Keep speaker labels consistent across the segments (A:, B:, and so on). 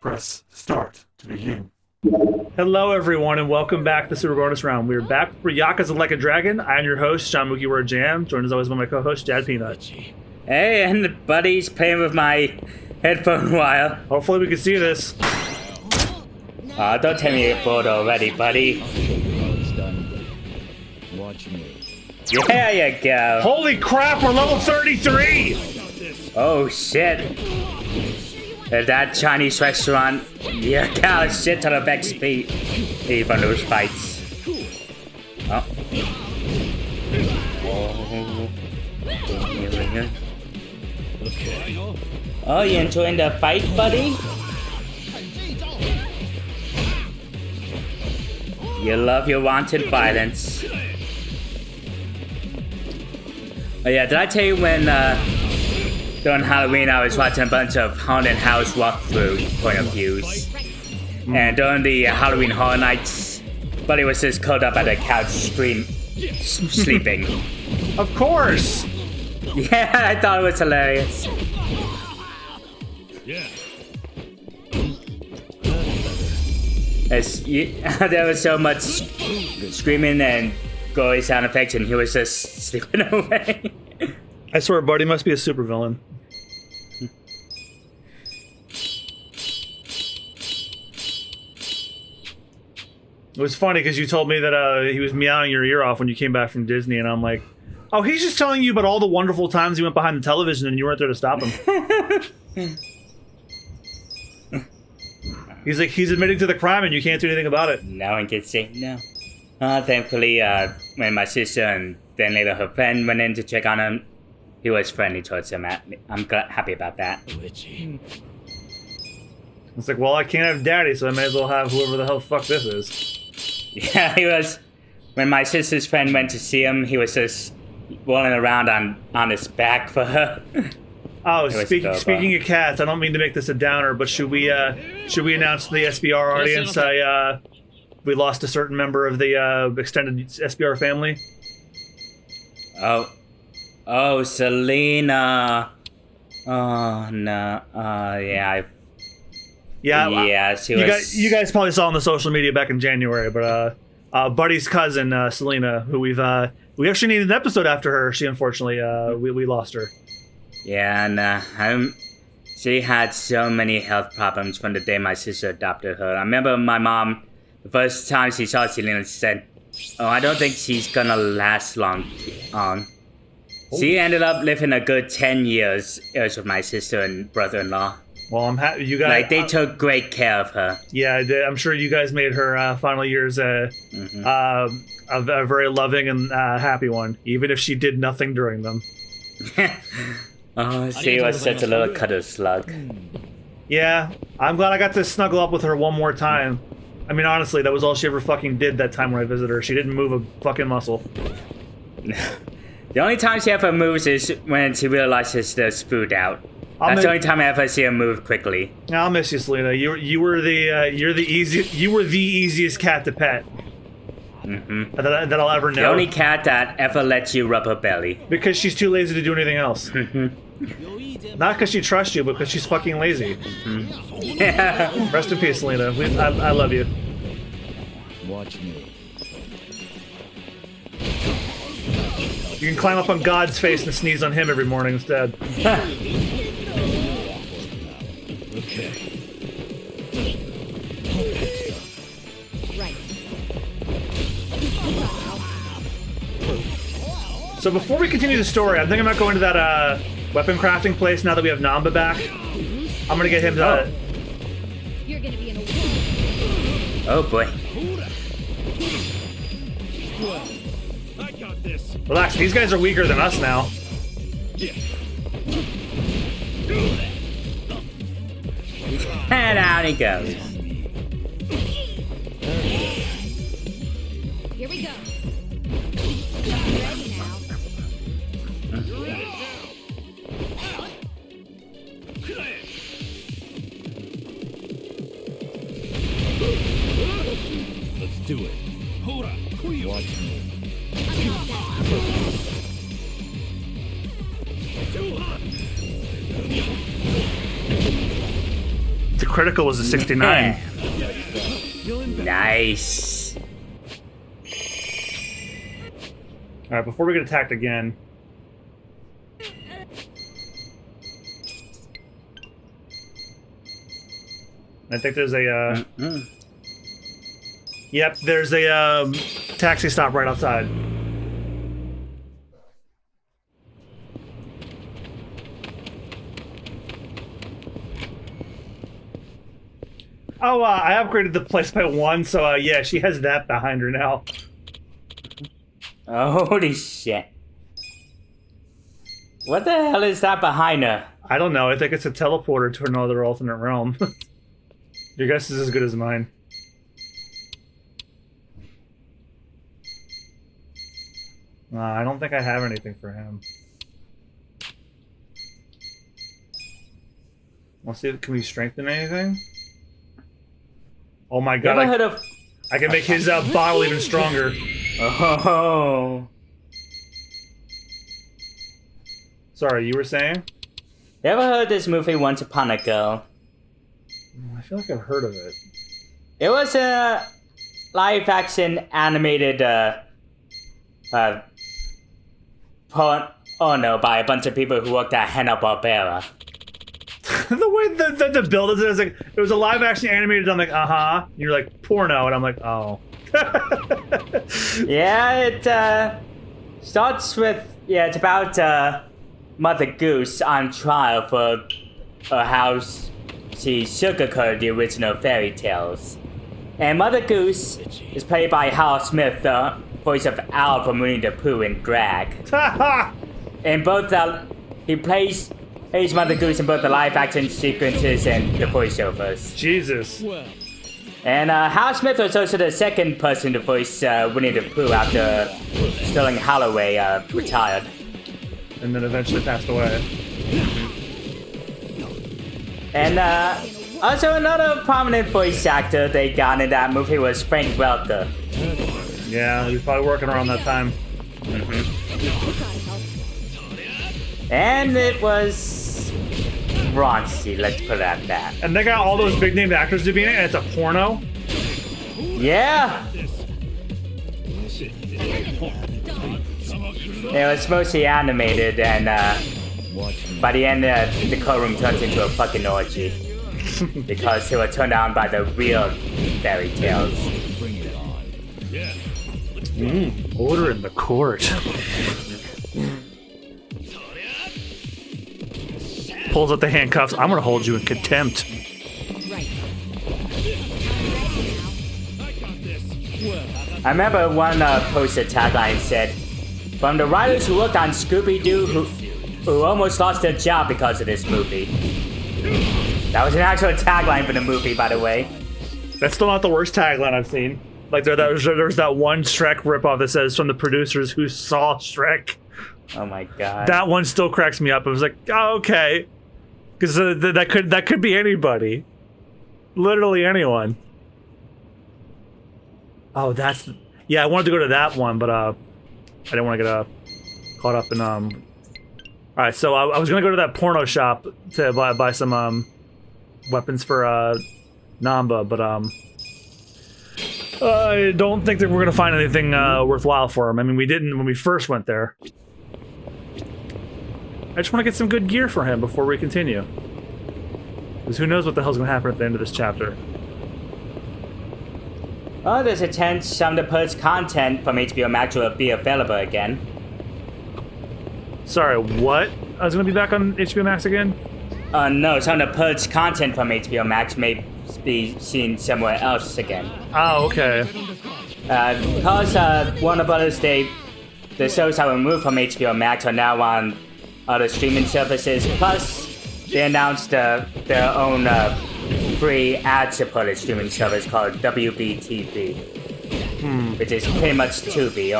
A: Press start to begin.
B: Hello, everyone, and welcome back to the Super Bonus Round. We're back for Yakuza Like a Dragon. I'm your host, John Mugiwara Jam, joined as always by my co-host, Jad Peanut.
C: Hey, and the buddy's playing with my headphone wire.
B: Hopefully we can see this.
C: Don't tell me you're bored already, buddy.
D: It's done. Watch me.
C: There you go.
B: Holy crap, we're level 33!
C: Oh, shit. At that Chinese restaurant, you got a shit ton of XP. Even those fights. Oh. Oh, you enjoying the fight, buddy? You love your wanted violence. Oh yeah, did I tell you when during Halloween I was watching a bunch of haunted house walkthrough point of views. And during the Halloween Horror Nights, Buddy was just curled up at the couch sleeping.
B: Of course!
C: Yeah, I thought it was hilarious. There was so much screaming and gory sound effects, and he was just sleeping away.
B: I swear, Buddy must be a supervillain. It was funny because you told me that he was meowing your ear off when you came back from Disney, and I'm like, oh, he's just telling you about all the wonderful times he went behind the television and you weren't there to stop him. He's like, he's admitting to the crime and you can't do anything about it.
C: No one can say no. Thankfully, when my sister and then later her friend went in to check on him, he was friendly towards him. I'm happy about that.
B: It's like, well, I can't have daddy, so I may as well have whoever the hell fuck this is.
C: Yeah, he was. When my sister's friend went to see him, he was just rolling around on his back for her.
B: Oh, speaking of cats, I don't mean to make this a downer, but should we announce to the SBR audience we lost a certain member of the extended SBR family?
C: Oh, Selena. Oh no. Yeah. She was.
B: You guys probably saw on the social media back in January, but Buddy's cousin Selena, who we actually needed an episode after her. She unfortunately we lost her.
C: Yeah, and she had so many health problems from the day my sister adopted her. I remember my mom, the first time she saw Selena, said, "Oh, I don't think she's gonna last long on." She ended up living a good 10 years with my sister and brother-in-law.
B: Well, I'm happy you guys.
C: Like, they took great care of her.
B: Yeah, I'm sure you guys made her final years a very loving and happy one, even if she did nothing during them.
C: Oh, she was such a little cuddle slug.
B: Yeah, I'm glad I got to snuggle up with her one more time. I mean, honestly, that was all she ever fucking did that time when I visited her. She didn't move a fucking muscle.
C: The only time she ever moves is when she realizes there's food out. That's the only time I ever see her move quickly.
B: I'll miss you, Selena. You were the easiest cat to pet.
C: Mm-hmm.
B: That I'll ever know.
C: The only cat that ever lets you rub her belly.
B: Because she's too lazy to do anything else. Not because she trusts you, but because she's fucking lazy.
C: Yeah.
B: Rest in peace, Selena. I love you.
D: Watch me.
B: You can climb up on God's face and sneeze on him every morning instead.
D: Okay.
B: So before we continue the story, I think I'm not going to that weapon crafting place now that we have Namba back. I'm gonna get him to.
E: You're gonna be in a
C: Oh boy.
A: I got this.
B: Relax, these guys are weaker than us now.
C: And out he goes.
E: Here we go. Ready now.
D: Let's do it. Watch me.
B: The critical was a 69.
C: Nice.
B: All right, before we get attacked again. I think there's a. Yep, there's a taxi stop right outside. Oh, I upgraded the place by 1, so yeah, she has that behind her now.
C: Oh, holy shit. What the hell is that behind her?
B: I don't know. I think it's a teleporter to another alternate realm. Your guess is as good as mine. I don't think I have anything for him. Let's see. Can we strengthen anything? Oh my god! I can make his bottle even stronger.
C: Oh.
B: Sorry, you were saying?
C: You ever heard this movie Once Upon a Girl?
B: I feel like I've heard of it.
C: It was a live-action animated porno by a bunch of people who worked at Hanna-Barbera.
B: The way the build is like, it was a live action animated. I'm like, You're like porno, and I'm like, oh.
C: Yeah, it starts with it's about Mother Goose on trial for how she sugarcoated the original fairy tales, and Mother Goose is played by Hal Smith, the voice of Al from Winnie the Pooh in drag. And both he plays Mother Goose in both the live-action sequences and the voiceovers.
B: Jesus.
C: And Hal Smith was also the second person to voice Winnie the Pooh after Sterling Holloway retired.
B: And then eventually passed away.
C: And also another prominent voice actor they got in that movie was Frank Welker.
B: Yeah, he was probably working around that time.
C: And it was raunchy, let's put it at that.
B: And they got all those big name actors to be in it, and it's a porno?
C: Yeah! It was mostly animated, and by the end, the courtroom turns into a fucking orgy. Because they were turned on by the real fairy tales.
B: Order in the court. Pulls out the handcuffs. I'm gonna hold you in contempt.
C: I remember one poster tagline said, "From the writers who worked on Scooby-Doo who almost lost their job because of this movie." That was an actual tagline for the movie, by the way.
B: That's still not the worst tagline I've seen. Like there's that one Shrek ripoff that says from the producers who saw Shrek.
C: Oh my god.
B: That one still cracks me up. It was like, oh, okay, because that could be anybody, literally anyone. Oh, yeah. I wanted to go to that one, but I didn't want to get caught up in All right, so I was gonna go to that porno shop to buy some weapons for Namba, but I don't think that we're gonna find anything worthwhile for him. I mean, we didn't when we first went there. I just want to get some good gear for him before we continue, because who knows what the hell's gonna happen at the end of this chapter.
C: Oh, there's a chance some of the Purge content from HBO Max will be available again.
B: Sorry, what? I was gonna be back on HBO Max again?
C: No, some of the Purge content from HBO Max may be seen somewhere else again.
B: Oh, okay.
C: Because Warner Brothers, the shows that were removed from HBO Max are now on other streaming services. Plus, they announced their own free ad-supported streaming service called WBTV, which is pretty much Tubi.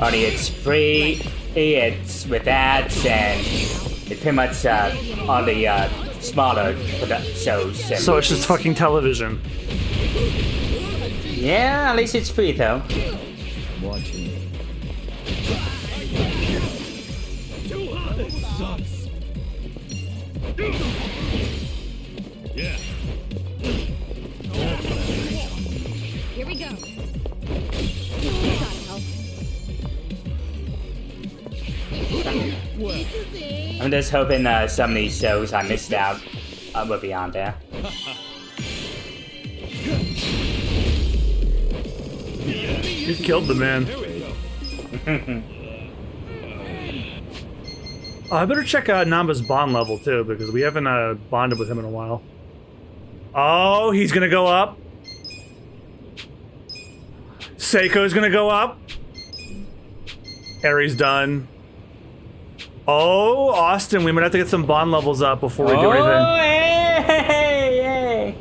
C: Only it's free, it's with ads, and it's pretty much all the smaller shows.
B: So it's just fucking television.
C: Yeah, at least it's free though.
D: Watching it.
A: Yeah.
E: Here we go. Gotta help.
C: I'm just hoping some of these shows I missed out will be on there.
B: You killed the man.
A: There we go.
B: I better check out Namba's bond level too, because we haven't bonded with him in a while. Oh, he's gonna go up. Seiko's gonna go up. Harry's done. Oh, Austin, we might have to get some bond levels up before we do anything.
C: Hey!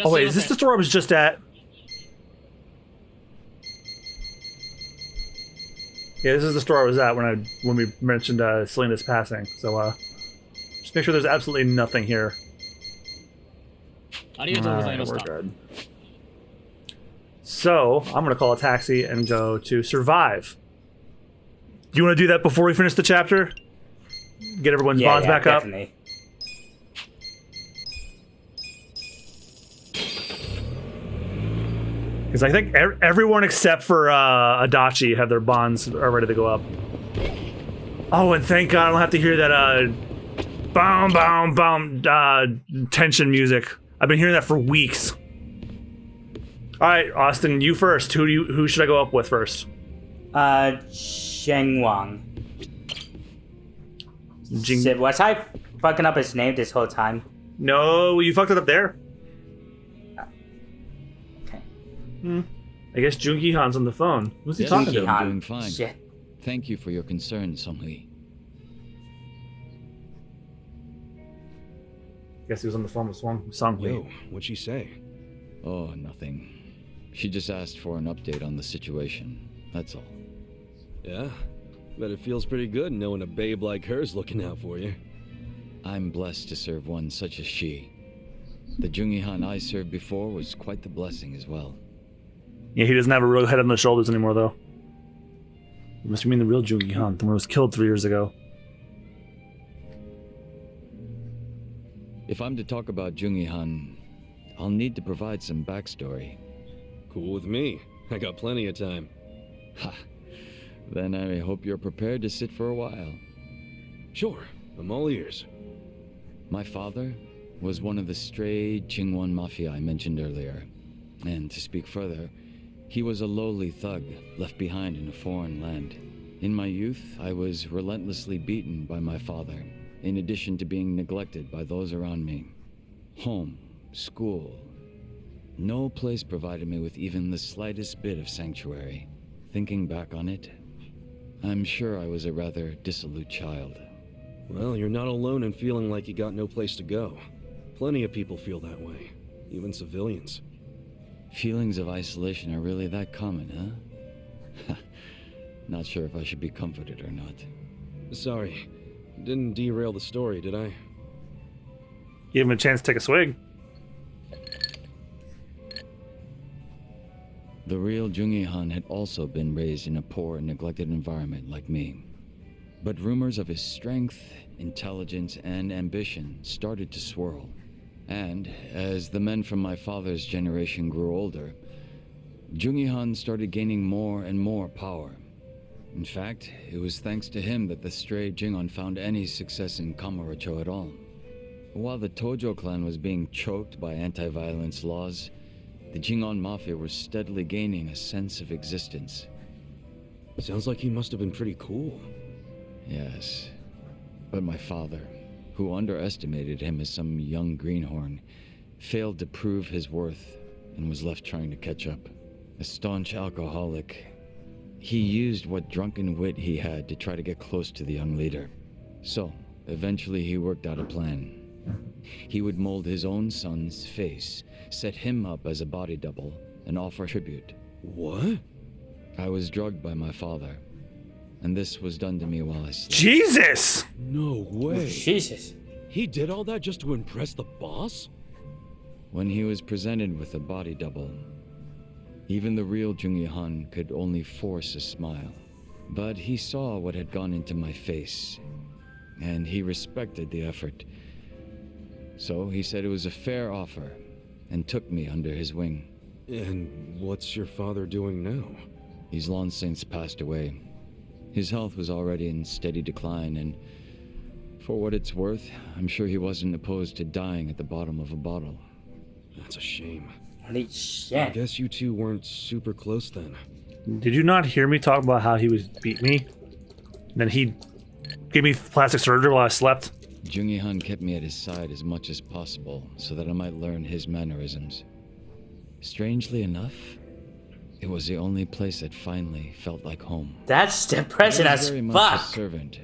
B: Oh wait, is this the store I was just at? Yeah, this is the store I was at when we mentioned Selena's passing. So just make sure there's absolutely nothing here. Alright, we're good. So I'm gonna call a taxi and go to Survive. Do you want to do that before we finish the chapter? Get everyone's bonds back
C: definitely.
B: up. Because I think everyone except for Adachi have their bonds are ready to go up. Oh, and thank God I don't have to hear that boom, boom, boom tension music. I've been hearing that for weeks. All right, Austin, you first. Who should I go up with first?
C: Sheng Wang. Shit, was I fucking up his name this whole time?
B: No, you fucked it up there.
C: Okay.
B: I guess Jungi Han's on the phone. Who's he talking to?
C: Han.
D: I'm doing fine.
C: Shit.
D: Thank you for your concern, Songhui.
B: Guess he was on the phone with Songhui.
A: Yo, what'd she say?
D: Oh, nothing. She just asked for an update on the situation. That's all.
F: Yeah, bet it feels pretty good knowing a babe like her's looking out for you.
D: I'm blessed to serve one such as she. The Jungi Han I served before was quite the blessing as well.
B: Yeah, he doesn't have a real head on the shoulders anymore, though. You must mean the real Jungi Han, the one who was killed 3 years ago.
D: If I'm to talk about Jungi Han, I'll need to provide some backstory.
F: Cool with me. I got plenty of time.
D: Ha! Then I hope you're prepared to sit for a while.
F: Sure, I'm all ears.
D: My father was one of the stray Qingwan Mafia I mentioned earlier. And to speak further, he was a lowly thug left behind in a foreign land. In my youth, I was relentlessly beaten by my father, in addition to being neglected by those around me. Home, school, no place provided me with even the slightest bit of sanctuary. Thinking back on it, I'm sure I was a rather dissolute child.
F: Well, you're not alone in feeling like you got no place to go. Plenty of people feel that way, even civilians.
D: Feelings of isolation are really that common, huh? Not sure if I should be comforted or not.
F: Sorry, didn't derail the story, did I?
B: Give him a chance to take a swig.
D: The real Jungi Han had also been raised in a poor and neglected environment like me. But rumors of his strength, intelligence, and ambition started to swirl. And as the men from my father's generation grew older, Jungi Han started gaining more and more power. In fact, it was thanks to him that the stray Jingon found any success in Kamurocho at all. While the Tojo clan was being choked by anti-violence laws, the Jingon Mafia was steadily gaining a sense of existence.
F: Sounds like he must have been pretty cool.
D: Yes, but my father, who underestimated him as some young greenhorn, failed to prove his worth and was left trying to catch up. A staunch alcoholic, he used what drunken wit he had to try to get close to the young leader. So, eventually he worked out a plan. He would mold his own son's face, set him up as a body double, and offer tribute.
F: What?
D: I was drugged by my father, and this was done to me while I slept.
B: Jesus!
F: No way.
C: Jesus.
F: He did all that just to impress the boss?
D: When he was presented with a body double, even the real Jungi Han could only force a smile. But he saw what had gone into my face, and he respected the effort. So he said it was a fair offer, and took me under his wing.
F: And what's your father doing now?
D: He's long since passed away. His health was already in steady decline, and for what it's worth, I'm sure he wasn't opposed to dying at the bottom of a bottle.
F: That's a shame.
C: Holy
F: I
C: shit.
F: guess you two weren't super close then.
B: Did you not hear me talk about how he was beat me? And then he gave me plastic surgery while I slept?
D: Jungi Han kept me at his side as much as possible so that I might learn his mannerisms. Strangely enough, it was the only place that finally felt like home.
C: That's depressing
D: He was
C: as
D: very much a
C: fuck.
D: servant,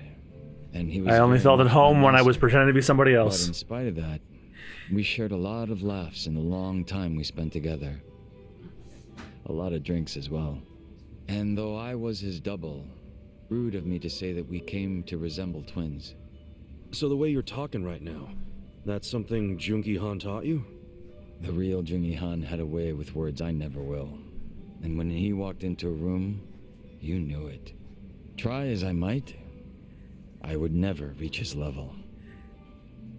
D: and he was
B: I only
D: very
B: felt at
D: much
B: home
D: my
B: when I was
D: master.
B: pretending to be somebody
D: But
B: else.
D: in spite of that, we shared a lot of laughs in the long time we spent together. A lot of drinks as well. And though I was his double, rude of me to say that we came to resemble twins.
F: So the way you're talking right now, that's something Jungi Han taught you?
D: The real Jungi Han had a way with words I never will. And when he walked into a room, you knew it. Try as I might, I would never reach his level.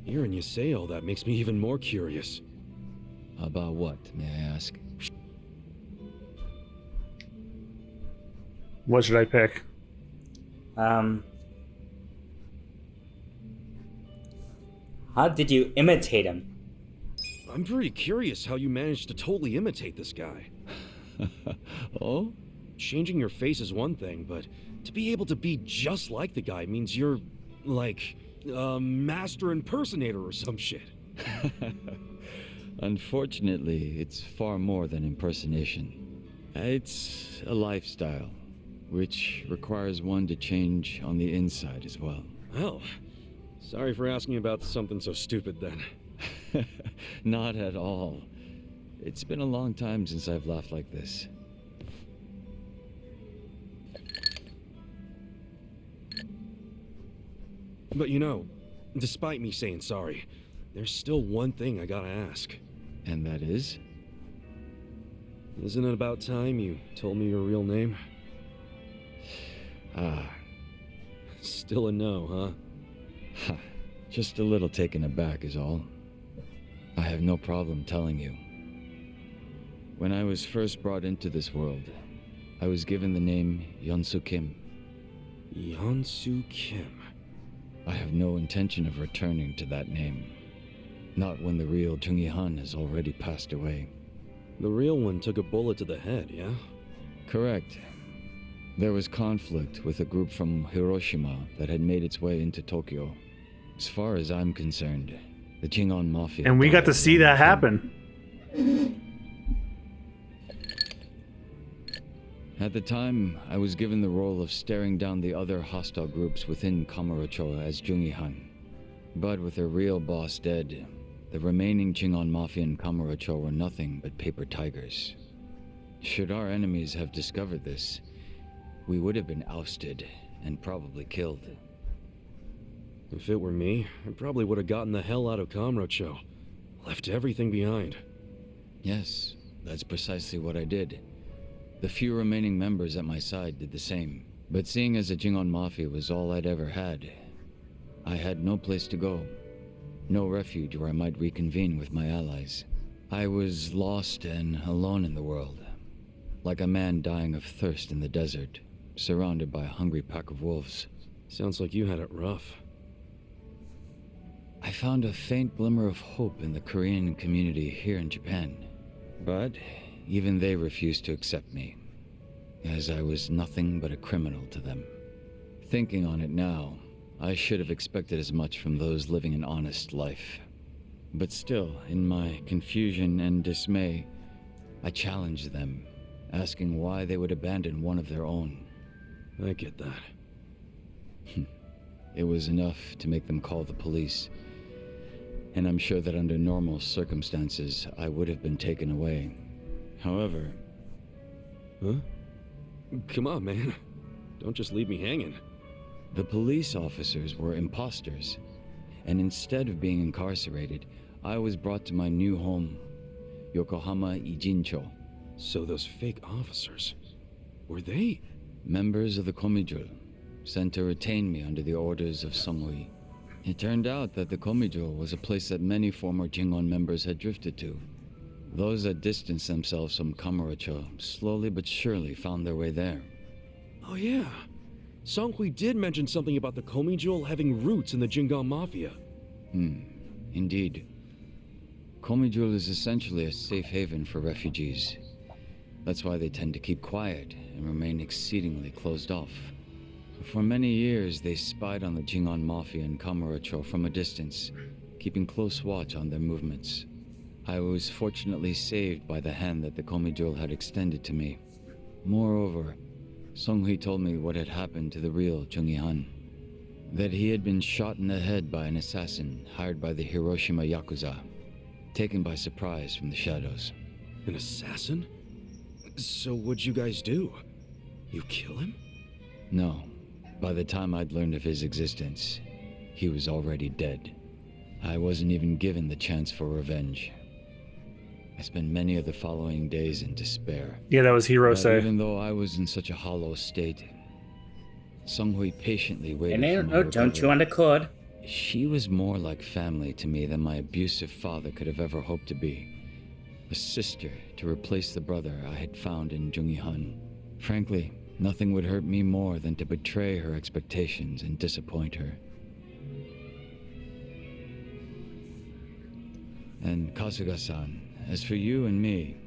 F: Hearing you say all that makes me even more curious.
D: About what, may I ask?
B: What should I pick?
C: How did you imitate him?
F: I'm pretty curious how you managed to totally imitate this guy.
D: Oh?
F: Changing your face is one thing, but to be able to be just like the guy means you're, like, a master impersonator or some shit.
D: Unfortunately, it's far more than impersonation. It's a lifestyle, which requires one to change on the inside as well.
F: Well, sorry for asking about something so stupid then.
D: Not at all. It's been a long time since I've laughed like this.
F: But you know, despite me saying sorry, there's still one thing I gotta ask.
D: And that is?
F: Isn't it about time you told me your real name?
D: Ah,
F: Still a no, huh?
D: ha. Just a little taken aback is all. I have no problem telling you. When I was first brought into this world, I was given the name Yeonsu Kim.
F: Yeonsu Kim.
D: I have no intention of returning to that name. Not when the real Jungi Han has already passed away.
F: The real one took a bullet to the head, yeah?
D: Correct. There was conflict with a group from Hiroshima that had made its way into Tokyo. As far as I'm concerned, the Jingon Mafia...
B: And we got to
D: died
B: see
D: along
B: that
D: with him.
B: happen.
D: At the time, I was given the role of staring down the other hostile groups within Kamurocho as Jungi Han. But with their real boss dead, the remaining Jingon Mafia in Kamurocho were nothing but paper tigers. Should our enemies have discovered this, we would have been ousted and probably killed.
F: If it were me, I probably would have gotten the hell out of Kamurocho. Left everything behind.
D: Yes, that's precisely what I did. The few remaining members at my side did the same. But seeing as the Jingon Mafia was all I'd ever had, I had no place to go. No refuge where I might reconvene with my allies. I was lost and alone in the world. Like a man dying of thirst in the desert, surrounded by a hungry pack of wolves.
F: Sounds like you had it rough.
D: I found a faint glimmer of hope in the Korean community here in Japan. But even they refused to accept me, as I was nothing but a criminal to them. Thinking on it now, I should have expected as much from those living an honest life. But still, in my confusion and dismay, I challenged them, asking why they would abandon one of their own.
F: I get that.
D: It was enough to make them call the police. And I'm sure that under normal circumstances, I would have been taken away. However...
F: Huh? Come on, man. Don't just leave me hanging.
D: The police officers were imposters, and instead of being incarcerated, I was brought to my new home, Yokohama Ijincho.
F: So those fake officers, were they?
D: Members of the Komijul, sent to retain me under the orders of Samui. It turned out that the Komijo was a place that many former Jingon members had drifted to. Those that distanced themselves from Kamurocho slowly but surely found their way there.
F: Oh yeah. Songhui did mention something about the Komi Jewel having roots in the Jingon Mafia.
D: Indeed. Komijul is essentially a safe haven for refugees. That's why they tend to keep quiet and remain exceedingly closed off. For many years, they spied on the Jingon Mafia in Kamurocho from a distance, keeping close watch on their movements. I was fortunately saved by the hand that the Komijul had extended to me. Moreover, Songhui told me what had happened to the real Jungi-han. That he had been shot in the head by an assassin hired by the Hiroshima Yakuza, taken by surprise from the shadows.
F: An assassin? So what'd you guys do? You kill him?
D: No. By the time I'd learned of his existence, he was already dead. I wasn't even given the chance for revenge. I spent many of the following days in despair.
B: Yeah, that was
D: But
B: Hirose.
D: even though I was in such a hollow state, Songhui patiently waited
C: And
D: for my
C: don't chew
D: recovery.
C: on the cord.
D: She was more like family to me than my abusive father could have ever hoped to be. A sister to replace the brother I had found in Jungi-han. Frankly, nothing would hurt me more than to betray her expectations and disappoint her. And Kasuga-san, as for you and me...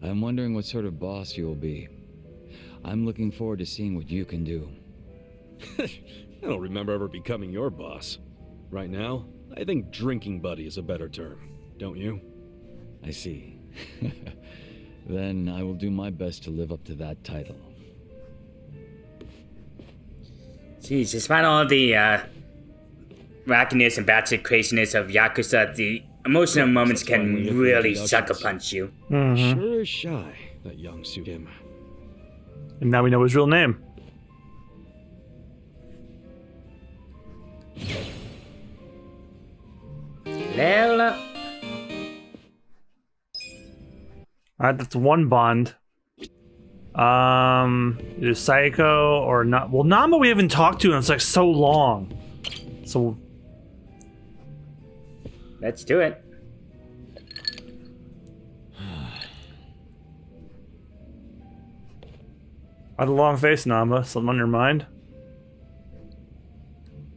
D: I'm wondering what sort of boss you will be. I'm looking forward to seeing what you can do.
F: I don't remember ever becoming your boss. Right now, I think drinking buddy is a better term, don't you?
D: I see. Then I will do my best to live up to that title.
C: Jeez, despite all the wackiness and batshit craziness of Yakuza, the emotional moments can really sucker punch you.
F: Sure is shy, that young Sugim.
B: And now we know his real name.
C: Layla.
B: Alright, that's one bond. Either Psycho or not. Well, Namba we haven't talked to in it's like so long. So
C: Let's do it.
B: I had a long face, Namba. Something on your mind?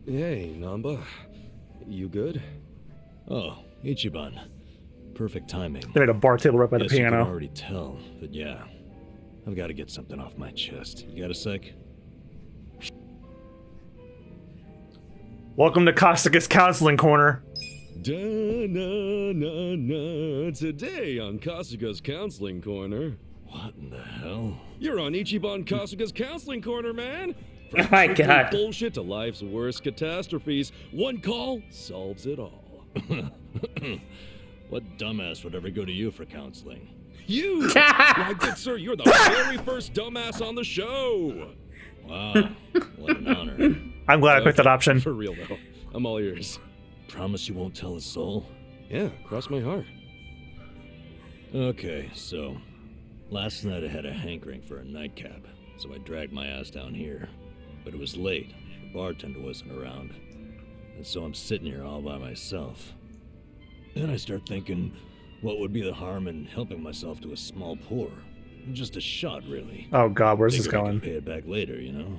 F: Hey, Namba. You good?
G: Oh, Ichiban. Perfect timing.
B: They made a bar table right by the
G: Guess you can
B: piano.
G: already tell, but yeah. I've got to get something off my chest. You got a sec?
B: Welcome to Kasuga's Counseling Corner.
F: Da-na-na-na. Today on Kasuga's Counseling Corner.
G: What in the hell?
F: You're on Ichiban Kasuga's Counseling Corner, man!
C: Oh my
F: trivial
C: God.
F: bullshit to life's worst catastrophes, one call solves it all.
G: What dumbass would ever go to you for counseling?
F: You! Why, good sir, you're the very first dumbass on the show!
G: Wow, what an honor.
B: I'm glad I picked that option.
F: For real, though. I'm all ears.
G: Promise you won't tell a soul?
F: Yeah, cross my heart.
G: Okay, so last night I had a hankering for a nightcap, so I dragged my ass down here. But it was late, the bartender wasn't around, and so I'm sitting here all by myself. Then I start thinking, what would be the harm in helping myself to a small pour? Just a shot, really.
B: Oh god, where's this
G: Figured I
B: going?
G: could pay it back later, you know?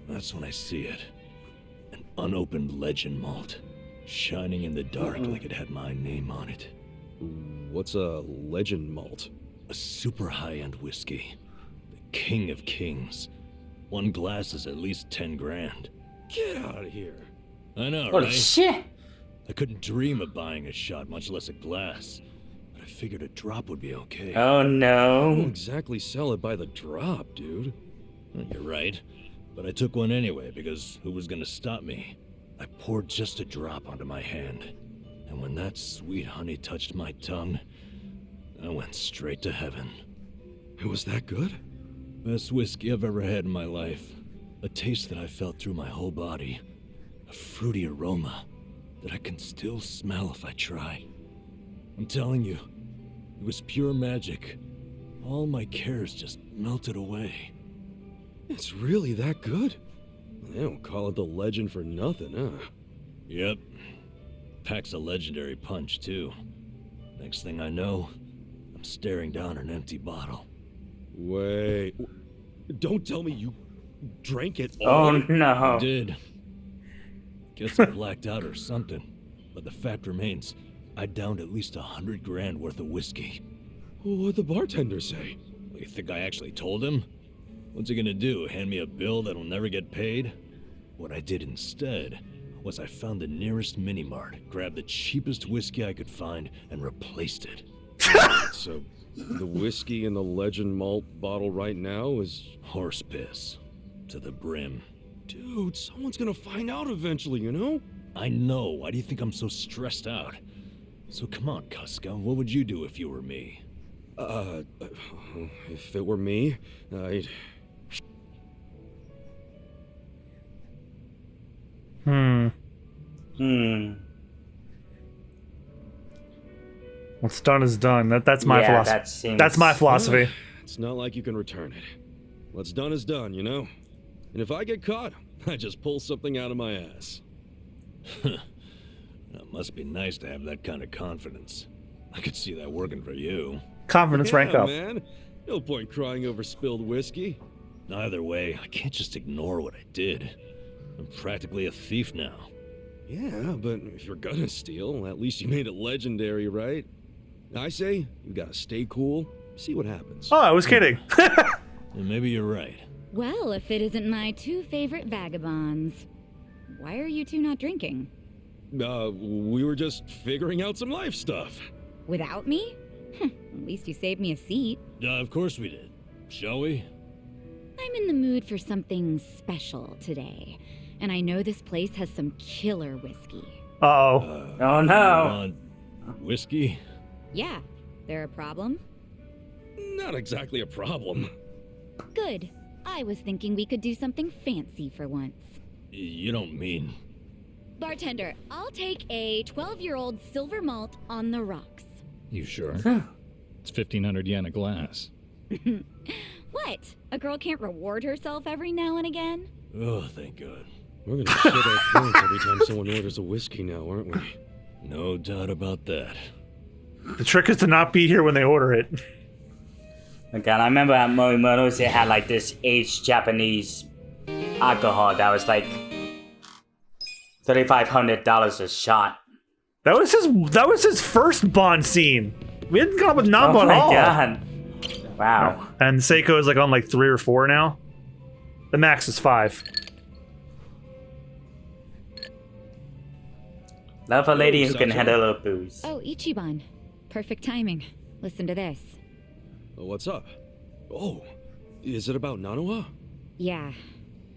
G: That's when I see it. An unopened legend malt, shining in the dark like it had my name on it.
F: What's a legend malt?
G: A super high-end whiskey. The king of kings. One glass is at least 10 grand.
F: Get out of here.
G: I know,
C: Holy
G: right?
C: shit.
G: I couldn't dream of buying a shot, much less a glass. But I figured a drop would be okay.
C: Oh
F: I don't
C: no.
F: exactly sell it by the drop, dude.
G: Well, you're right. But I took one anyway, because who was gonna stop me? I poured just a drop onto my hand. And when that sweet honey touched my tongue, I went straight to heaven.
F: It was that good?
G: Best whiskey I've ever had in my life. A taste that I felt through my whole body. A fruity aroma that I can still smell if I try. I'm telling you, it was pure magic. All my cares just melted away.
F: It's really that good? They don't call it the legend for nothing, huh?
G: Yep. Packs a legendary punch, too. Next thing I know, I'm staring down an empty bottle.
F: Wait. Don't tell me you drank it
C: Oh
F: all.
C: no.
G: I did. Guess I blacked out or something. But the fact remains, I downed at least 100 grand worth of whiskey.
F: What'd the bartender say?
G: You think I actually told him? What's he gonna do, hand me a bill that'll never get paid? What I did instead was I found the nearest mini-mart, grabbed the cheapest whiskey I could find, and replaced it.
F: So, the whiskey in the legend malt bottle right now is...
G: Horse piss. To the brim.
F: Dude, someone's gonna find out eventually, you know?
G: I know. Why do you think I'm so stressed out? So come on, Kasuga. What would you do if you were me?
F: If it were me, I'd...
B: What's done is done. That's my
C: Yeah,
B: philosophy.
C: that seems-
B: That's my philosophy.
F: It's not like you can return it. What's done is done, you know? And if I get caught, I just pull something out of my ass.
G: That must be nice to have that kind of confidence. I could see that working for you.
B: Confidence rank
F: Yeah,
B: up.
F: man. No point crying over spilled whiskey.
G: Either way, I can't just ignore what I did. I'm practically a thief now.
F: Yeah, but if you're gonna steal, at least you made it legendary, right? I say, you gotta stay cool, see what happens.
B: Oh, I was kidding.
G: And maybe you're right.
E: Well, if it isn't my two favorite vagabonds. Why are you two not drinking?
F: We were just figuring out some life stuff.
E: Without me? At least you saved me a seat.
G: Of course we did. Shall we?
E: I'm in the mood for something special today, and I know this place has some killer whiskey.
B: Uh-oh.
C: Oh no.
G: Whiskey?
E: Yeah, there a problem?
F: Not exactly a problem.
E: Good. I was thinking we could do something fancy for once.
G: You don't mean...
E: Bartender, I'll take a 12-year-old silver malt on the rocks.
H: You sure? It's 1,500 yen a glass.
E: What? A girl can't reward herself every now and again?
G: Oh, thank God.
F: We're gonna shit our pants every time someone orders a whiskey now, aren't we?
G: No doubt about that.
B: The trick is to not be here when they order it.
C: Again, I remember at Morimoto's they had like this aged Japanese alcohol that was like $3,500 a shot.
B: That was his first Bond scene. We hadn't come up with Namba
C: Oh
B: at
C: my
B: all.
C: god. Wow.
B: And Seiko is like on like 3 or 4 now. The max is 5.
C: Love a lady who can
F: Sacha?
C: handle a booze.
E: Oh, Ichiban. Perfect timing. Listen to this.
F: What's up? Oh, is it about Nanoha?
E: Yeah.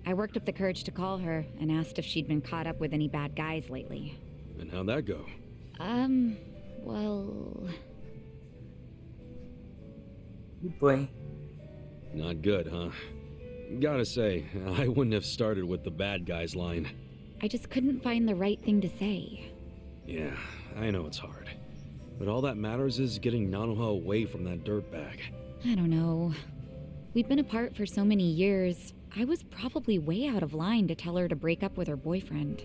E: I worked up the courage to call her and asked if she'd been caught up with any bad guys lately.
F: And how'd that go?
E: Well...
C: Boy.
F: Not good, huh? Gotta say, I wouldn't have started with the bad guys line.
E: I just couldn't find the right thing to say.
F: Yeah, I know it's hard. But all that matters is getting Nanoha away from that dirtbag.
E: I don't know. We'd been apart for so many years, I was probably way out of line to tell her to break up with her boyfriend.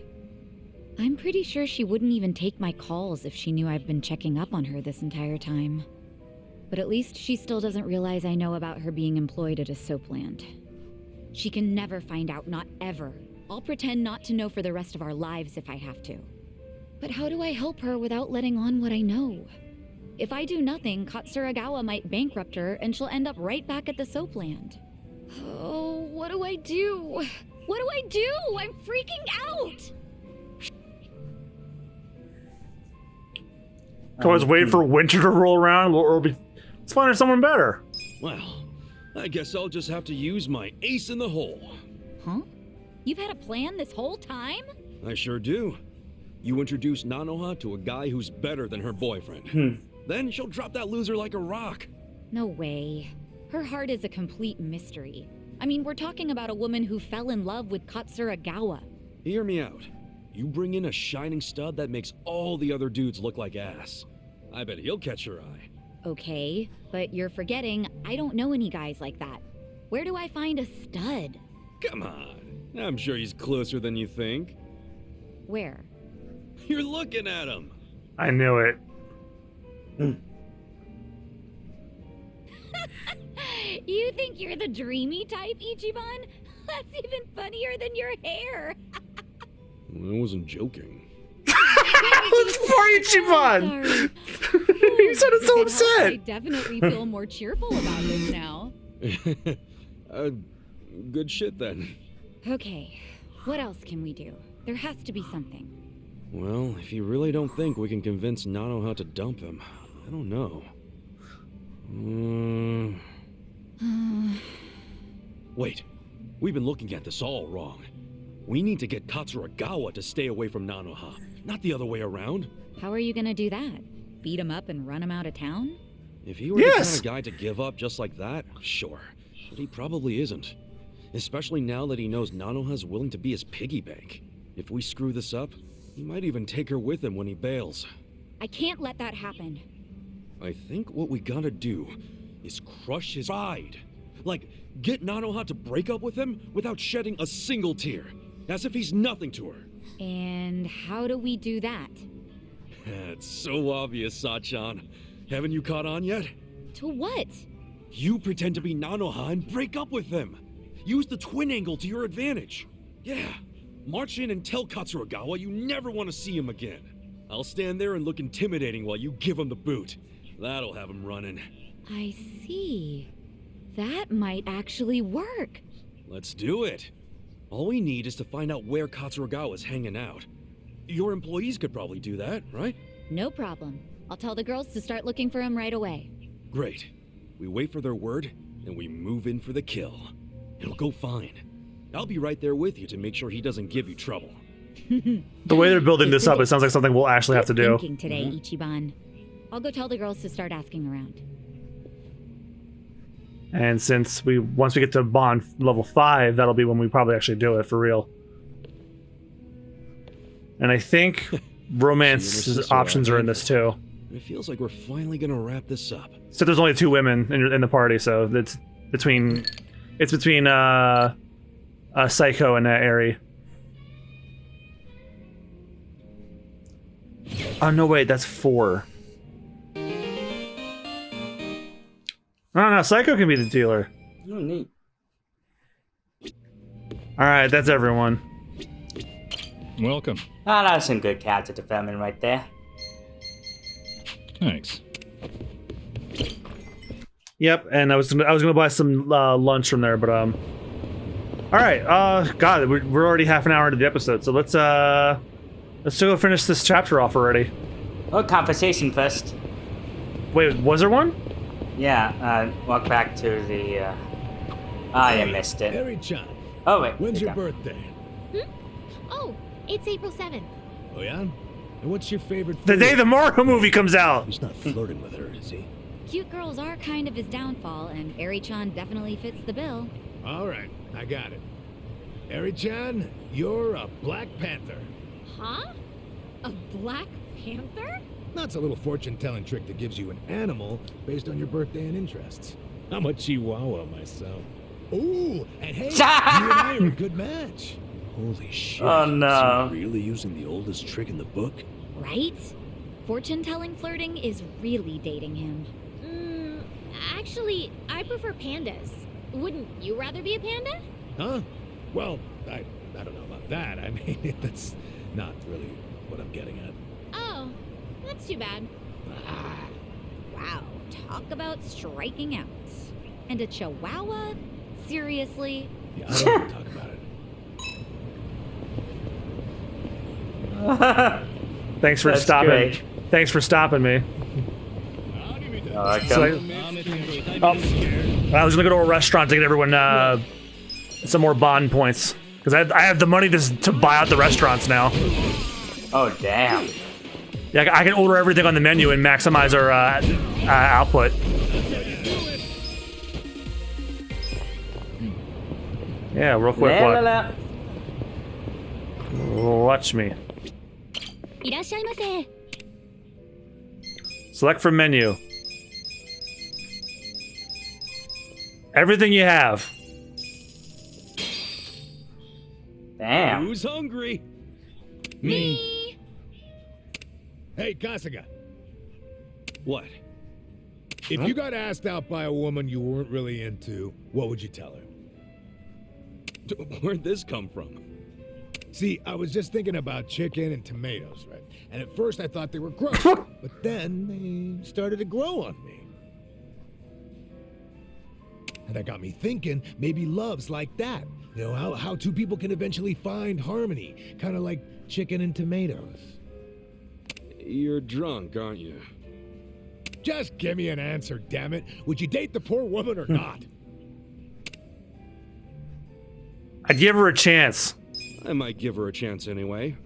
E: I'm pretty sure she wouldn't even take my calls if she knew I've been checking up on her this entire time. But at least she still doesn't realize I know about her being employed at a soapland. She can never find out, not ever. I'll pretend not to know for the rest of our lives if I have to. But how do I help her without letting on what I know? If I do nothing, Katsuragawa might bankrupt her and she'll end up right back at the soapland. Oh, what do I do? What do I do? I'm freaking out!
B: Always wait for winter to roll around. Let's find her someone better.
F: Well, I guess I'll just have to use my ace in the hole.
E: Huh? You've had a plan this whole time?
F: I sure do. You introduce Nanoha to a guy who's better than her boyfriend. Then she'll drop that loser like a rock.
E: No way. Her heart is a complete mystery. I mean, we're talking about a woman who fell in love with Katsuragawa.
F: Hear me out. You bring in a shining stud that makes all the other dudes look like ass. I bet he'll catch your eye.
E: Okay, but you're forgetting I don't know any guys like that. Where do I find a stud?
F: Come on. I'm sure he's closer than you think.
E: Where?
F: You're looking at him.
B: I knew it.
E: You think you're the dreamy type, Ichiban? That's even funnier than your hair.
F: I wasn't joking.
B: It's for Ichiban!
E: Sorry.
B: He sounded so
E: I
B: upset!
E: definitely feel more cheerful about this now.
F: Good shit then.
E: Okay, what else can we do? There has to be something.
F: Well, if you really don't think we can convince Nanoha to dump him, I don't know. Wait, we've been looking at this all wrong. We need to get Katsuragawa to stay away from Nanoha, not the other way around.
E: How are you gonna do that? Beat him up and run him out of town?
F: If he were the kind of guy to give up just like that, sure. But he probably isn't. Especially now that he knows Nanoha's willing to be his piggy bank. If we screw this up, he might even take her with him when he bails.
E: I can't let that happen.
F: I think what we gotta do is crush his pride. Like, get Nanoha to break up with him without shedding a single tear. As if he's nothing to her.
E: And how do we do that?
F: It's so obvious, Sachan. Haven't you caught on yet?
E: To what?
F: You pretend to be Nanoha and break up with them. Use the twin angle to your advantage. Yeah, march in and tell Katsuragawa you never want to see him again. I'll stand there and look intimidating while you give him the boot. That'll have him running.
E: I see. That might actually work.
F: Let's do it. All we need is to find out where Katsuragawa's hanging out. Your employees could probably do that, right?
E: No problem. I'll tell the girls to start looking for him right away.
F: Great. We wait for their word, and we move in for the kill. It'll go fine. I'll be right there with you to make sure he doesn't give you trouble.
B: The way they're building this up, it sounds like something we'll actually have to do.
E: Thinking today, Ichiban. I'll go tell the girls to start asking around.
B: And since once we get to Bond level 5, that'll be when we probably actually do it for real. And I think romance options are in this too.
F: It feels like we're finally gonna wrap this up.
B: So there's only 2 women in the party, so it's between Psycho and Eri. Oh no, wait, that's 4. No, Psycho can be the dealer.
C: Oh, neat.
B: Alright, that's everyone.
H: Welcome.
C: Ah, that was some good character development right there.
H: Thanks.
B: Yep, and I was gonna buy some lunch from there, but all right. God, we're already half an hour into the episode, so let's go finish this chapter off already.
C: Oh, conversation first.
B: Wait, was there one?
C: Yeah, walk back to the. I missed it.
G: Eri-chan,
C: Oh wait.
G: when's
C: here
G: your
C: we go.
G: birthday?
I: Oh, it's April 7th.
G: Oh yeah? And what's your favorite food?
B: The day the Mario movie comes out.
G: He's not flirting with her, is he?
E: Cute girls are kind of his downfall, and Eri-chan definitely fits the bill.
G: All right, I got it. Eri-chan, you're a Black Panther.
I: Huh? A Black Panther?
G: That's a little fortune-telling trick that gives you an animal based on your birthday and interests. I'm a Chihuahua myself. Ooh, and hey, you and I are a good match. Holy shit.
C: Oh, no.
G: Is he really using the oldest trick in the book?
E: Right? Fortune-telling flirting is really dating him.
I: Actually, I prefer pandas. Wouldn't you rather be a panda?
G: Huh? Well, I don't know about that. I mean, that's not really what I'm getting at.
I: Oh, that's too bad.
E: Wow, talk about striking out. And a chihuahua? Seriously?
G: Yeah, I don't want to talk about it.
B: Thanks for
C: That's
B: stopping.
C: great.
B: Thanks for stopping me.
C: Welcome.
B: So I was gonna go to a restaurant to get everyone some more bond points because I have the money to buy out the restaurants now.
C: Oh damn.
B: Yeah, I can order everything on the menu and maximize our output. Yeah, real quick.
C: La, la, la.
B: Watch me.
I: いらっしゃいませ。
B: Select from menu. Everything you have.
F: Who's hungry?
I: Me.
J: Hey, Kasuga.
F: What?
J: If you got asked out by a woman you weren't really into, what would you tell her?
F: Where'd this come from?
J: See, I was just thinking about chicken and tomatoes, right? And at first I thought they were gross, but then they started to grow on me. And that got me thinking, maybe love's like that. You know, how two people can eventually find harmony, kind of like chicken and tomatoes.
F: You're drunk, aren't you?
J: Just give me an answer, damn it. Would you date the poor woman or not?
B: I'd give her a chance.
F: I might give her a chance anyway.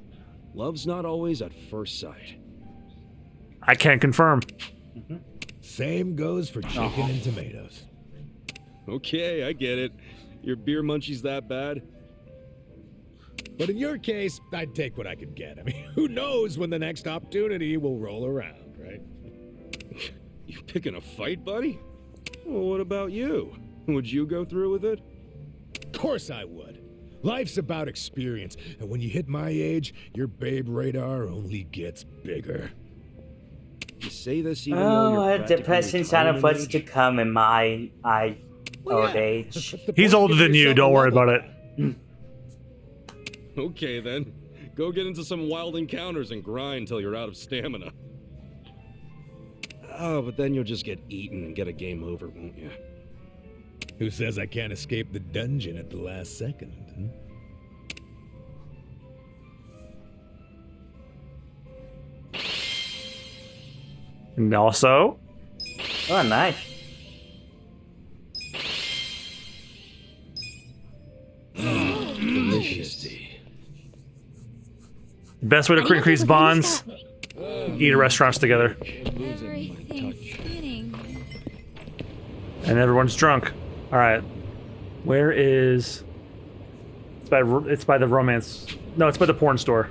F: Love's not always at first sight.
B: I can't confirm.
J: Same goes for chicken and tomatoes.
F: Okay, I get it. Your beer munchie's that bad?
J: But in your case, I'd take what I could get. I mean, who knows when the next opportunity will roll around, right?
F: You picking a fight, buddy? Well, what about you? Would you go through with it?
J: Of course I would. Life's about experience, and when you hit my age, your babe radar only gets bigger.
F: You say this even though you're practically
C: depression sign of what's to
F: age?
C: come in my old
J: yeah.
C: age.
J: What's the
B: He's
J: point?
B: older
J: Give
B: than you.
J: yourself
B: Don't
J: a
B: worry
J: level.
B: about it.
F: Okay then. Go get into some wild encounters and grind till you're out of stamina. Oh, but then you'll just get eaten and get a game over, won't you?
J: Who says I can't escape the dungeon at the last second?
B: And also,
C: Oh, nice.
D: Delicious.
B: best way to increase bonds: eat at restaurants together,
E: Everything's spinning.
B: and everyone's drunk. All right, where is? It's by the romance. No, it's by the porn store.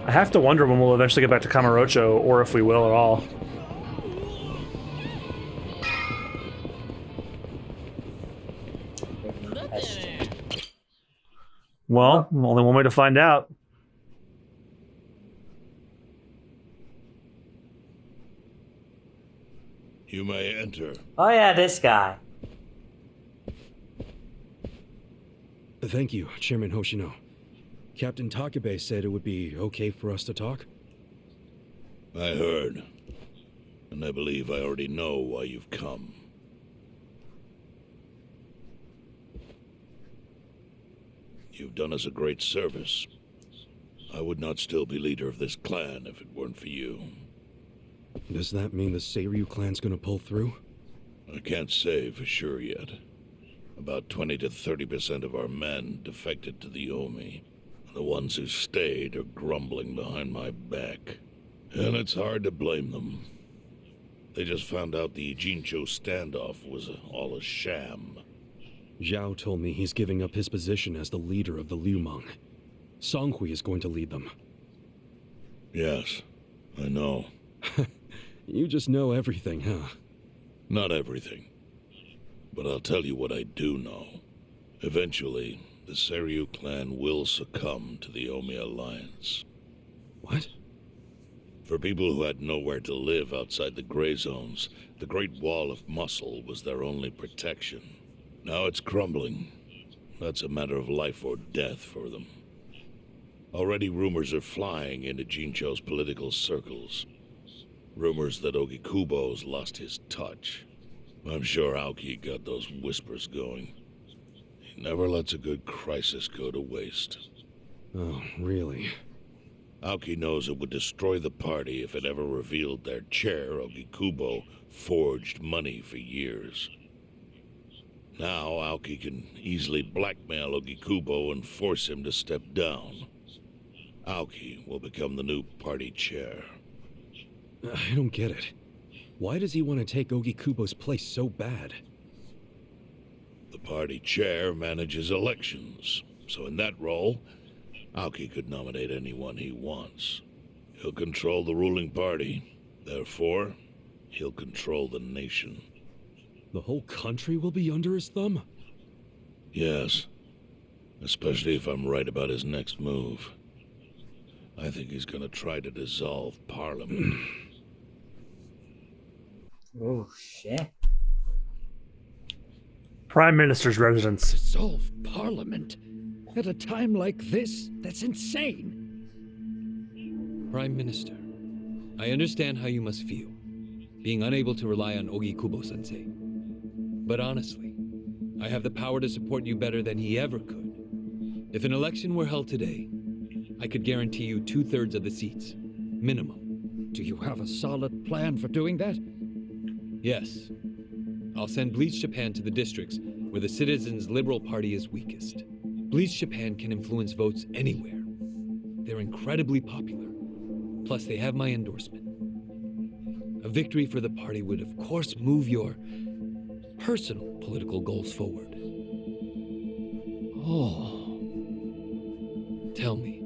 B: I have to wonder when we'll eventually get back to Kamurocho, or if we will at all. Well, only one way to find out.
G: You may enter.
C: Oh yeah, this guy.
F: Thank you, Chairman Hoshino. Captain Takabe said it would be okay for us to talk.
G: I heard. And I believe I already know why you've come. You've done us a great service. I would not still be leader of this clan if it weren't for you.
F: Does that mean the Seiryu clan's gonna pull through?
G: I can't say for sure yet. About 20 to 30% of our men defected to the Omi. The ones who stayed are grumbling behind my back. And it's hard to blame them. They just found out the Ijincho standoff was all a sham.
F: Zhao told me he's giving up his position as the leader of the Liumang. Songhui is going to lead them.
G: Yes, I know.
F: You just know everything, huh?
G: Not everything. But I'll tell you what I do know. Eventually, the Seiryu clan will succumb to the Omi Alliance.
F: What?
G: For people who had nowhere to live outside the gray zones, the Great Wall of Muscle was their only protection. Now it's crumbling. That's a matter of life or death for them. Already rumors are flying into Jincho's political circles. Rumors that Ogikubo's lost his touch. I'm sure Aoki got those whispers going. He never lets a good crisis go to waste.
F: Oh, really?
G: Aoki knows it would destroy the party if it ever revealed their chair, Ogikubo, forged money for years. Now Aoki can easily blackmail Ogikubo and force him to step down. Aoki will become the new party chair.
F: I don't get it. Why does he want to take Ogikubo's place so bad?
K: party chair manages elections, so in that role, Aoki could nominate anyone he wants. He'll control the ruling party. Therefore, he'll control the nation.
F: The whole country will be under his thumb?
K: Yes. Especially if I'm right about his next move. I think he's gonna try to dissolve Parliament.
C: Oh, shit.
B: Prime Minister's residence.
L: Dissolve Parliament? At a time like this? That's insane.
M: Prime Minister, I understand how you must feel, being unable to rely on Ogikubo-sensei. But honestly, I have the power to support you better than he ever could. If an election were held today, I could guarantee you 2/3 of the seats. Minimum.
L: Do you have a solid plan for doing that?
M: Yes. I'll send Bleach Japan to the districts where the Citizens' Liberal Party is weakest. Bleach Japan can influence votes anywhere. They're incredibly popular. Plus, they have my endorsement. A victory for the party would, of course, move your personal political goals forward.
L: Oh.
M: Tell me,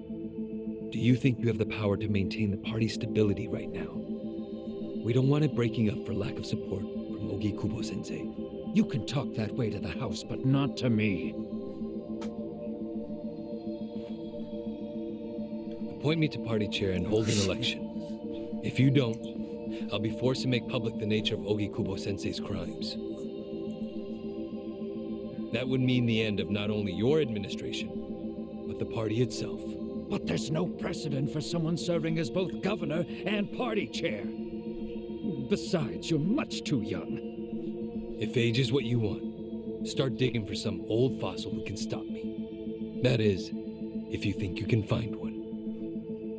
M: do you think you have the power to maintain the party's stability right now? We don't want it breaking up for lack of support from Ogikubo-sensei.
L: You can talk that way to the house, but not to me.
M: Appoint me to party chair and hold an election. If you don't, I'll be forced to make public the nature of Ogikubo-sensei's crimes. That would mean the end of not only your administration, but the party itself.
L: But there's no precedent for someone serving as both governor and party chair. Besides, you're much too young.
M: If age is what you want, start digging for some old fossil who can stop me. That is, if you think you can find one.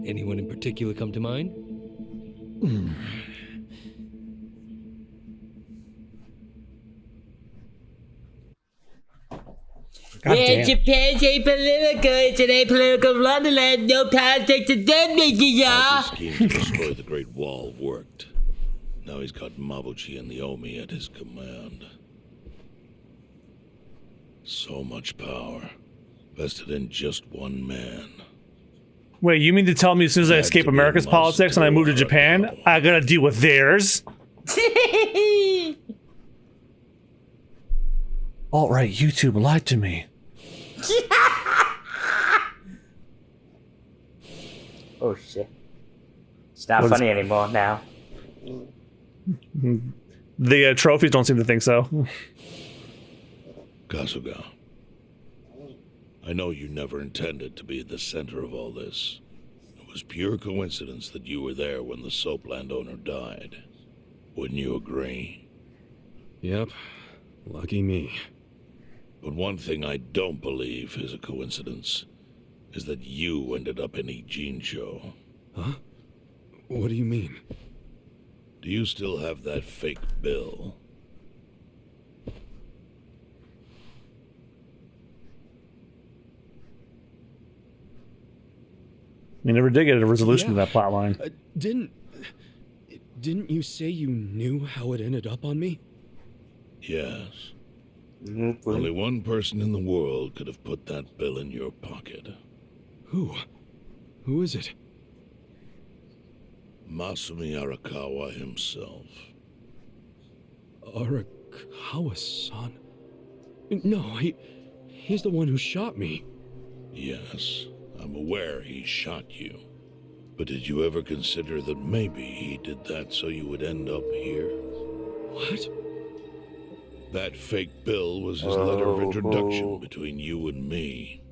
M: Anyone in particular come to mind?
C: Yeah, Japan's apolitical. It's an apolitical wonderland. No politics in them, y'all.
K: His scheme to destroy the Great Wall worked. Now he's got Mabuchi and the Omi at his command. So much power, vested in just one man.
B: Wait, you mean to tell me as soon as I escape America's politics and I move to Japan, I gotta deal with theirs? Alt-right YouTube lied to me.
C: Oh shit. It's not funny anymore now.
B: The trophies don't seem to think so.
K: Kasuga, I know you never intended to be at the center of all this. It was pure coincidence that you were there when the soap landowner died. Wouldn't you agree?
F: Yep. Lucky me.
K: But one thing I don't believe is a coincidence, is that you ended up in Ijincho.
F: Huh? What do you mean?
K: Do you still have that fake bill?
B: We never did get a resolution to that plot line.
F: Didn't you say you knew how it ended up on me?
K: Yes. Only one person in the world could have put that bill in your pocket.
F: Who? Who is it?
K: Masumi Arakawa himself.
F: Arakawa-san? No, he's the one who shot me.
K: Yes, I'm aware he shot you. But did you ever consider that maybe he did that so you would end up here?
F: What?
K: That fake bill was his letter of introduction between you and me.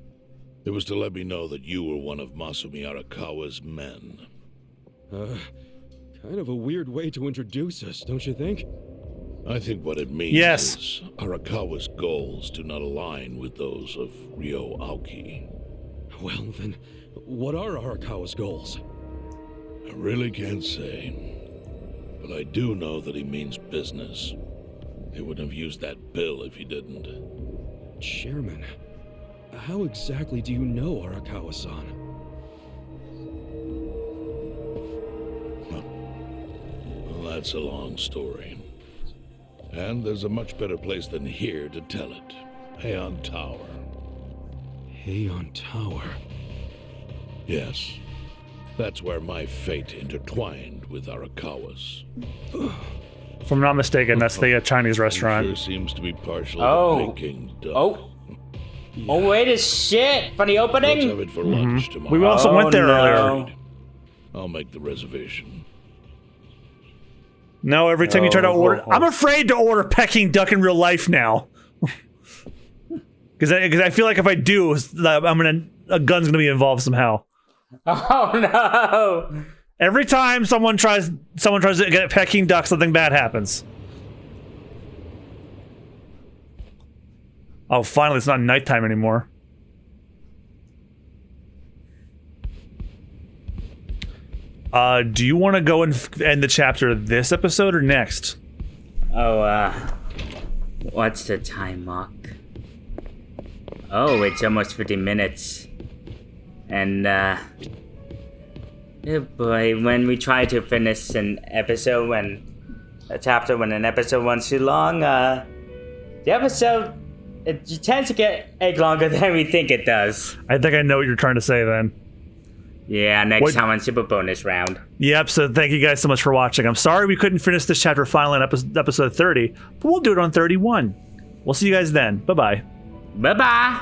K: It was to let me know that you were one of Masumi Arakawa's men.
F: Kind of a weird way to introduce us, don't you think?
K: I think what it means is Arakawa's goals do not align with those of Ryo Aoki.
F: Well, then, what are Arakawa's goals?
K: I really can't say. But I do know that he means business. He wouldn't have used that bill if he didn't.
F: Chairman, how exactly do you know Arakawa-san?
K: Well, that's a long story. And there's a much better place than here to tell it. Heian Tower.
F: Heian Tower.
K: Yes. That's where my fate intertwined with Arakawa's.
B: If I'm not mistaken, that's the Chinese restaurant.
K: Sure seems to be partial
C: Oh.
K: to Peking duck.
C: Oh. Oh, wait a shit. For the
K: Let's
C: opening?
K: have it for lunch tomorrow.
B: We also went there earlier.
K: I'll make the reservation.
B: No, every time you try to order... I'm afraid to order Peking duck in real life now. Because I feel like if I do, a gun's gonna be involved somehow.
C: Oh no!
B: Every time someone tries to get Peking duck, something bad happens. Oh, finally, it's not nighttime anymore. Do you want to go and end the chapter this episode or next?
C: Oh, what's the time mark? Oh, it's almost 50 minutes. And, oh boy, when we try to finish an episode when an episode runs too long, the episode, it tends to get longer than we think it does.
B: I think I know what you're trying to say then.
C: Yeah, next time on Super Bonus Round.
B: Yep, so thank you guys so much for watching. I'm sorry we couldn't finish this chapter finally on episode 30, but we'll do it on 31. We'll see you guys then. Bye-bye.
C: Bye-bye.